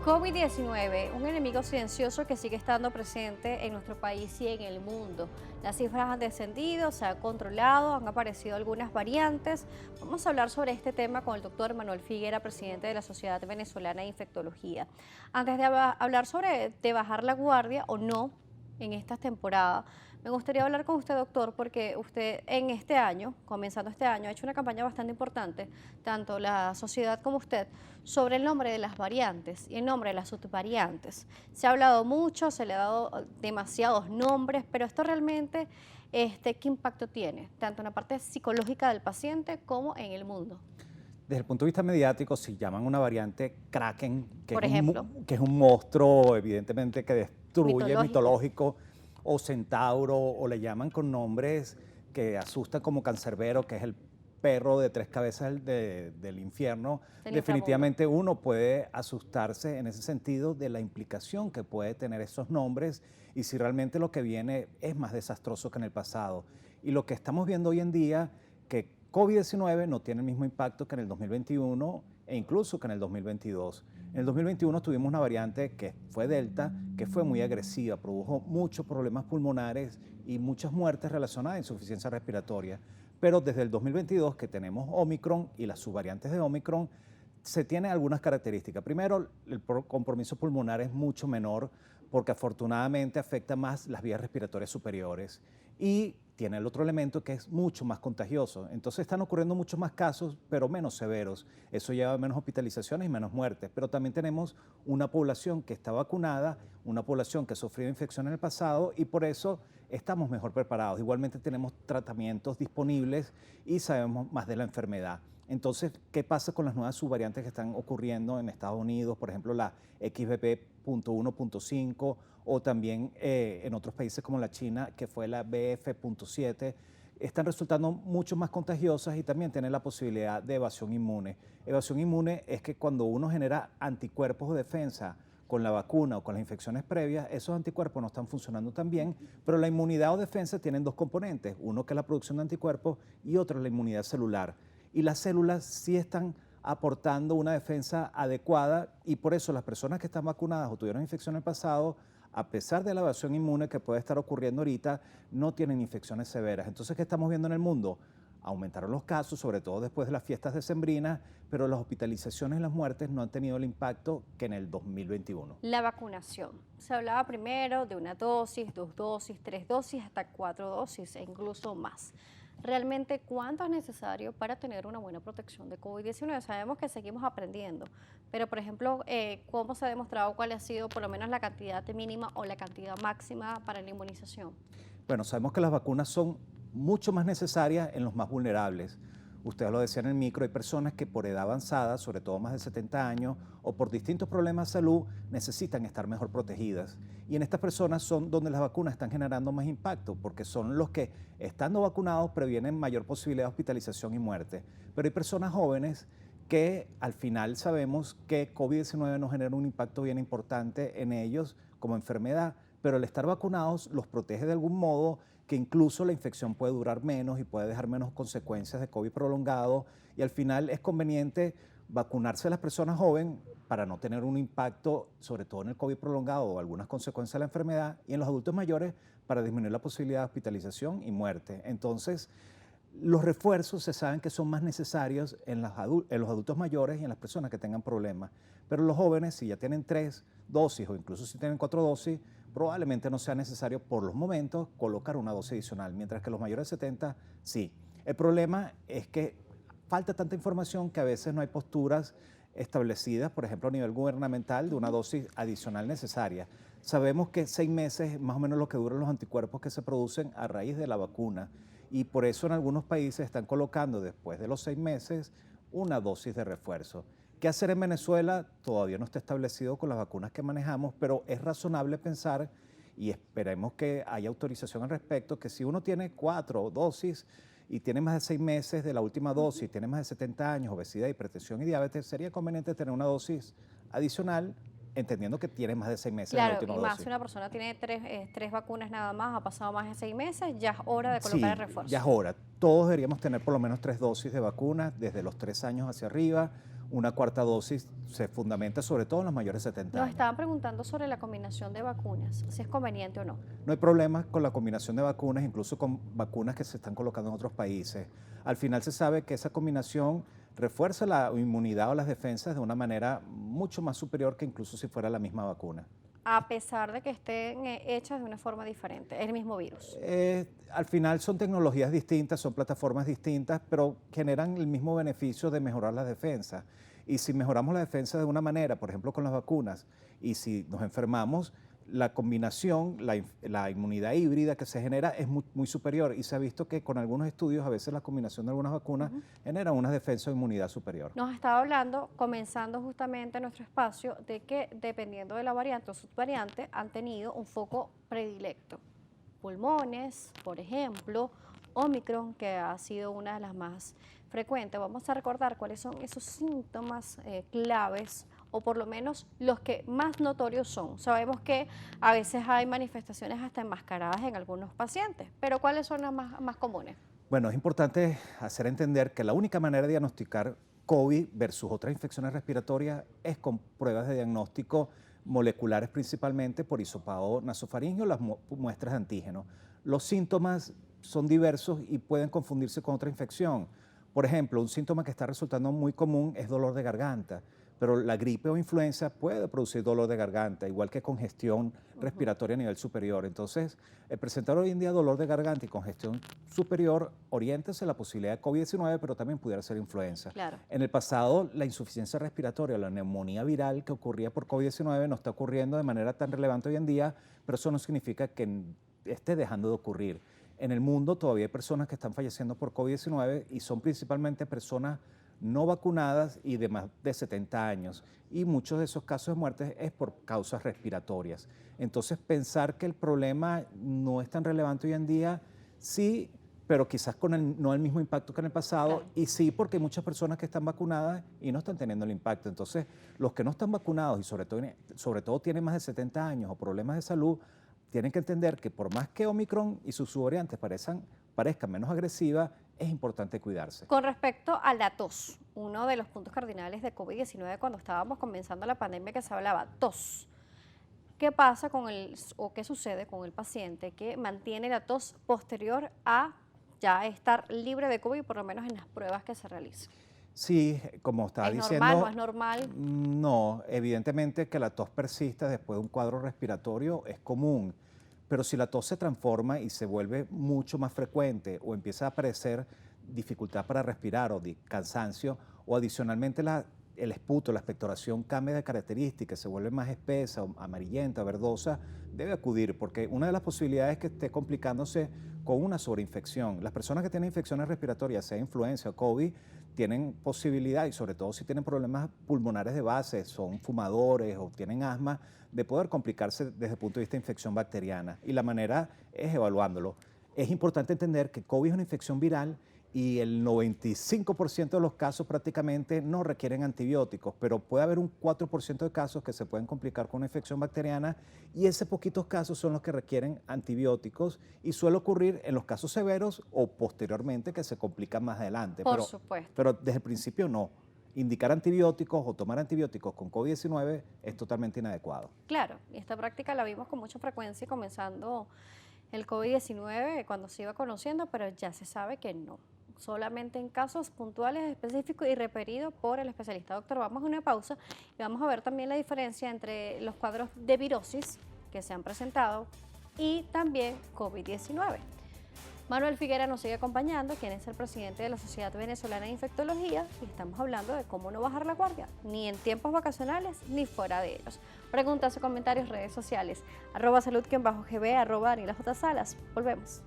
COVID-19, un enemigo silencioso que sigue estando presente en nuestro país y en el mundo. Las cifras han descendido, se ha controlado, han aparecido algunas variantes. Vamos a hablar sobre este tema con el doctor Manuel Figuera, presidente de la Sociedad Venezolana de Infectología. Antes de hablar sobre de bajar la guardia o no en esta temporada, me gustaría hablar con usted, doctor, porque usted en este año, comenzando este año, ha hecho una campaña bastante importante, tanto la sociedad como usted, sobre el nombre de las variantes y el nombre de las subvariantes. Se ha hablado mucho, se le ha dado demasiados nombres, pero esto realmente, ¿qué impacto tiene? Tanto en la parte psicológica del paciente como en el mundo. Desde el punto de vista mediático, si llaman una variante Kraken, Por ejemplo, que es un monstruo evidentemente que destruye, mitológico. mitológico, o centauro, o le llaman con nombres que asustan como Cancerbero, que es el perro de tres cabezas del infierno, Del inframundo. definitivamente uno puede asustarse en ese sentido de la implicación que puede tener esos nombres y si realmente lo que viene es más desastroso que en el pasado. Y lo que estamos viendo hoy en día, que COVID-19 no tiene el mismo impacto que en el 2021 e incluso que en el 2022. En el 2021 tuvimos una variante que fue Delta, que fue muy agresiva, produjo muchos problemas pulmonares y muchas muertes relacionadas a insuficiencia respiratoria. Pero desde el 2022 que tenemos Omicron y las subvariantes de Omicron, se tienen algunas características. Primero, el compromiso pulmonar es mucho menor porque afortunadamente afecta más las vías respiratorias superiores y tiene el otro elemento que es mucho más contagioso. Entonces están ocurriendo muchos más casos, pero menos severos. Eso lleva a menos hospitalizaciones y menos muertes. Pero también tenemos una población que está vacunada, una población que ha sufrido infección en el pasado y por eso estamos mejor preparados. Igualmente tenemos tratamientos disponibles y sabemos más de la enfermedad. Entonces, ¿qué pasa con las nuevas subvariantes que están ocurriendo en Estados Unidos? Por ejemplo, la XBB.1.5 o también en otros países como la China, que fue la BF.7, están resultando mucho más contagiosas y también tienen la posibilidad de evasión inmune. Evasión inmune es que cuando uno genera anticuerpos de defensa con la vacuna o con las infecciones previas, esos anticuerpos no están funcionando tan bien, pero la inmunidad o defensa tienen dos componentes, uno que es la producción de anticuerpos y otro la inmunidad celular. Y las células sí están aportando una defensa adecuada y por eso las personas que están vacunadas o tuvieron infección en el pasado, a pesar de la evasión inmune que puede estar ocurriendo ahorita, no tienen infecciones severas. Entonces, ¿qué estamos viendo en el mundo? Aumentaron los casos, sobre todo después de las fiestas decembrinas, pero las hospitalizaciones y las muertes no han tenido el impacto que en el 2021. La vacunación. Se hablaba primero de una dosis, dos dosis, tres dosis, hasta cuatro dosis e incluso más. Realmente, ¿cuánto es necesario para tener una buena protección de COVID-19? Sabemos que seguimos aprendiendo, pero por ejemplo, ¿cómo se ha demostrado cuál ha sido por lo menos la cantidad mínima o la cantidad máxima para la inmunización? Bueno, sabemos que las vacunas son mucho más necesarias en los más vulnerables. Ustedes lo decían en el micro, hay personas que por edad avanzada, sobre todo más de 70 años, o por distintos problemas de salud, necesitan estar mejor protegidas. Y en estas personas son donde las vacunas están generando más impacto, porque son los que, estando vacunados, previenen mayor posibilidad de hospitalización y muerte. Pero hay personas jóvenes que al final sabemos que COVID-19 nos genera un impacto bien importante en ellos como enfermedad, pero el estar vacunados los protege de algún modo que incluso la infección puede durar menos y puede dejar menos consecuencias de COVID prolongado y al final es conveniente vacunarse a las personas jóvenes para no tener un impacto, sobre todo en el COVID prolongado o algunas consecuencias de la enfermedad y en los adultos mayores para disminuir la posibilidad de hospitalización y muerte. Entonces, los refuerzos se saben que son más necesarios en los adultos mayores y en las personas que tengan problemas, pero los jóvenes, si ya tienen 3 dosis o incluso si tienen 4 dosis, probablemente no sea necesario por los momentos colocar una dosis adicional, mientras que los mayores de 70 sí. El problema es que falta tanta información que a veces no hay posturas establecidas, por ejemplo, a nivel gubernamental, de una dosis adicional necesaria. Sabemos que 6 meses es más o menos lo que duran los anticuerpos que se producen a raíz de la vacuna y por eso en algunos países están colocando después de los 6 meses una dosis de refuerzo. ¿Qué hacer en Venezuela? Todavía no está establecido con las vacunas que manejamos, pero es razonable pensar y esperemos que haya autorización al respecto, que si uno tiene 4 dosis y tiene más de 6 meses de la última dosis, tiene más de 70 años, obesidad, hipertensión y diabetes, sería conveniente tener una dosis adicional, entendiendo que tiene más de 6 meses de la Claro, última y más dosis. si una persona tiene tres vacunas nada más, ha pasado más de 6 meses, ya es hora de colocar el Sí, ya refuerzo. es hora. Todos deberíamos tener por lo menos 3 dosis de vacuna desde los 3 años hacia arriba. una cuarta dosis se fundamenta sobre todo en los mayores de 70 Nos años. estaban preguntando sobre la combinación de vacunas, si es conveniente o no. No hay problema con la combinación de vacunas, incluso con vacunas que se están colocando en otros países. Al final se sabe que esa combinación refuerza la inmunidad o las defensas de una manera mucho más superior que incluso si fuera la misma vacuna. A pesar de que estén hechas de una forma diferente, es el mismo virus. Al final son tecnologías distintas, son plataformas distintas, pero generan el mismo beneficio de mejorar las defensas. Y si mejoramos la defensa de una manera, por ejemplo con las vacunas, y si nos enfermamos, la combinación, la inmunidad híbrida que se genera es muy superior. Y se ha visto que con algunos estudios, a veces la combinación de algunas vacunas genera una defensa o inmunidad superior. Nos estaba hablando, comenzando justamente nuestro espacio, de que dependiendo de la variante o subvariante, han tenido un foco predilecto. Pulmones, por ejemplo, Omicron, que ha sido una de las más frecuentes. Vamos a recordar cuáles son esos síntomas claves, o por lo menos los que más notorios son. Sabemos que a veces hay manifestaciones hasta enmascaradas en algunos pacientes, pero ¿cuáles son las más comunes? Bueno, es importante hacer entender que la única manera de diagnosticar COVID versus otras infecciones respiratorias es con pruebas de diagnóstico moleculares, principalmente por hisopado nasofaringeo, las muestras de antígeno. Los síntomas son diversos y pueden confundirse con otra infección. Por ejemplo, un síntoma que está resultando muy común es dolor de garganta, pero la gripe o influenza puede producir dolor de garganta, igual que congestión respiratoria a nivel superior. Entonces, el presentar hoy en día dolor de garganta y congestión superior, oriéntese a la posibilidad de COVID-19, pero también pudiera ser influenza. Claro. En el pasado, la insuficiencia respiratoria, la neumonía viral que ocurría por COVID-19 no está ocurriendo de manera tan relevante hoy en día, pero eso no significa que esté dejando de ocurrir. En el mundo todavía hay personas que están falleciendo por COVID-19 y son principalmente personas no vacunadas y de más de 70 años. Y muchos de esos casos de muerte es por causas respiratorias. Entonces, pensar que el problema no es tan relevante hoy en día, sí, pero quizás no el mismo impacto que en el pasado, Claro. y sí porque hay muchas personas que están vacunadas y no están teniendo el impacto. Entonces, los que no están vacunados y sobre todo tienen más de 70 años o problemas de salud, tienen que entender que por más que Omicron y sus subvariantes parezcan menos agresivas, es importante cuidarse. Con respecto a la tos, uno de los puntos cardinales de COVID-19 cuando estábamos comenzando la pandemia que se hablaba, tos. ¿Qué pasa o qué sucede con el paciente que mantiene la tos posterior a ya estar libre de COVID, por lo menos en las pruebas que se realizan? Sí, como estaba ¿Es diciendo, normal, no es normal? no, evidentemente que la tos persista después de un cuadro respiratorio es común, pero si la tos se transforma y se vuelve mucho más frecuente o empieza a aparecer dificultad para respirar o cansancio, o adicionalmente el esputo, la expectoración cambia de características, se vuelve más espesa, amarillenta, verdosa, debe acudir, porque una de las posibilidades es que esté complicándose con una sobreinfección. Las personas que tienen infecciones respiratorias, sea influenza o COVID, tienen posibilidad, y sobre todo si tienen problemas pulmonares de base, son fumadores o tienen asma, de poder complicarse desde el punto de vista de infección bacteriana. Y la manera es evaluándolo. Es importante entender que COVID es una infección viral y el 95% de los casos prácticamente no requieren antibióticos, pero puede haber un 4% de casos que se pueden complicar con una infección bacteriana, y esos poquitos casos son los que requieren antibióticos, y suele ocurrir en los casos severos o posteriormente que se complican más adelante. Por supuesto. Pero desde el principio no. Indicar antibióticos o tomar antibióticos con COVID-19 es totalmente inadecuado. Claro, y esta práctica la vimos con mucha frecuencia comenzando el COVID-19 cuando se iba conociendo, pero ya se sabe que no. Solamente en casos puntuales, específicos y referidos por el especialista. Doctor, vamos a una pausa y vamos a ver también la diferencia entre los cuadros de virosis que se han presentado y también COVID-19. Manuel Figuera nos sigue acompañando, quien es el presidente de la Sociedad Venezolana de Infectología, y estamos hablando de cómo no bajar la guardia, ni en tiempos vacacionales, ni fuera de ellos. Preguntas o comentarios, redes sociales, @salud_gb, @DanielaJSalas. Volvemos.